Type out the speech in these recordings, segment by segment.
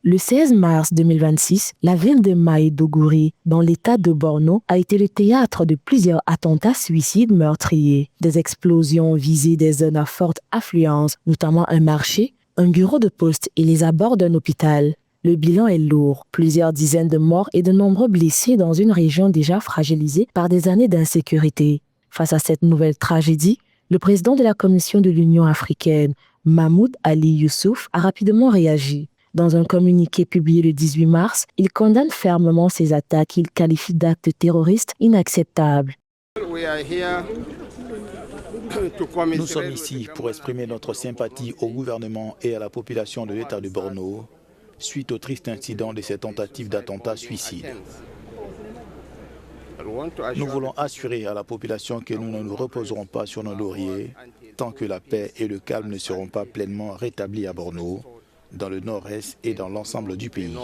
Le 16 mars 2026, la ville de Maïdougouri, dans l'état de Borno, a été le théâtre de plusieurs attentats suicides meurtriers. Des explosions visaient des zones à forte affluence, notamment un marché, un bureau de poste et les abords d'un hôpital. Le bilan est lourd, plusieurs dizaines de morts et de nombreux blessés dans une région déjà fragilisée par des années d'insécurité. Face à cette nouvelle tragédie, le président de la Commission de l'Union africaine, Mahmoud Ali Youssouf, a rapidement réagi. Dans un communiqué publié le 18 mars, il condamne fermement ces attaques qu'il qualifie d'actes terroristes inacceptables. Nous sommes ici pour exprimer notre sympathie au gouvernement et à la population de l'État de Borno suite au triste incident de ces tentatives d'attentat suicide. Nous voulons assurer à la population que nous ne nous reposerons pas sur nos lauriers tant que la paix et le calme ne seront pas pleinement rétablis à Borno, dans le nord-est et dans l'ensemble du pays.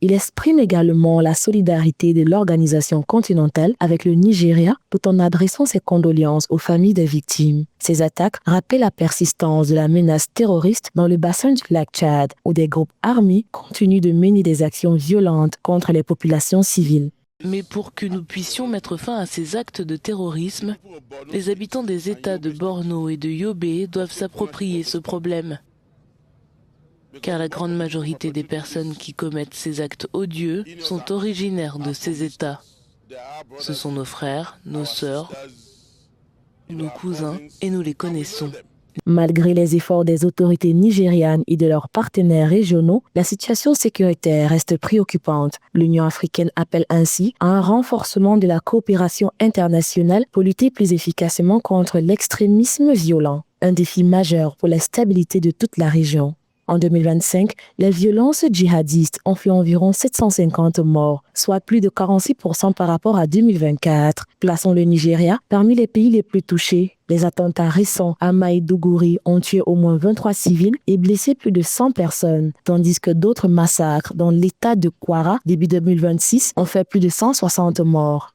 Il exprime également la solidarité de l'organisation continentale avec le Nigeria tout en adressant ses condoléances aux familles des victimes. Ces attaques rappellent la persistance de la menace terroriste dans le bassin du lac Tchad, où des groupes armés continuent de mener des actions violentes contre les populations civiles. Mais pour que nous puissions mettre fin à ces actes de terrorisme, les habitants des États de Borno et de Yobe doivent s'approprier ce problème. Car la grande majorité des personnes qui commettent ces actes odieux sont originaires de ces États. Ce sont nos frères, nos sœurs, nos cousins, et nous les connaissons. Malgré les efforts des autorités nigérianes et de leurs partenaires régionaux, la situation sécuritaire reste préoccupante. L'Union africaine appelle ainsi à un renforcement de la coopération internationale pour lutter plus efficacement contre l'extrémisme violent, un défi majeur pour la stabilité de toute la région. En 2025, les violences djihadistes ont fait environ 750 morts, soit plus de 46% par rapport à 2024, plaçant le Nigeria parmi les pays les plus touchés. Les attentats récents à Maïdougouri ont tué au moins 23 civils et blessé plus de 100 personnes, tandis que d'autres massacres dans l'état de Kwara début 2026 ont fait plus de 160 morts.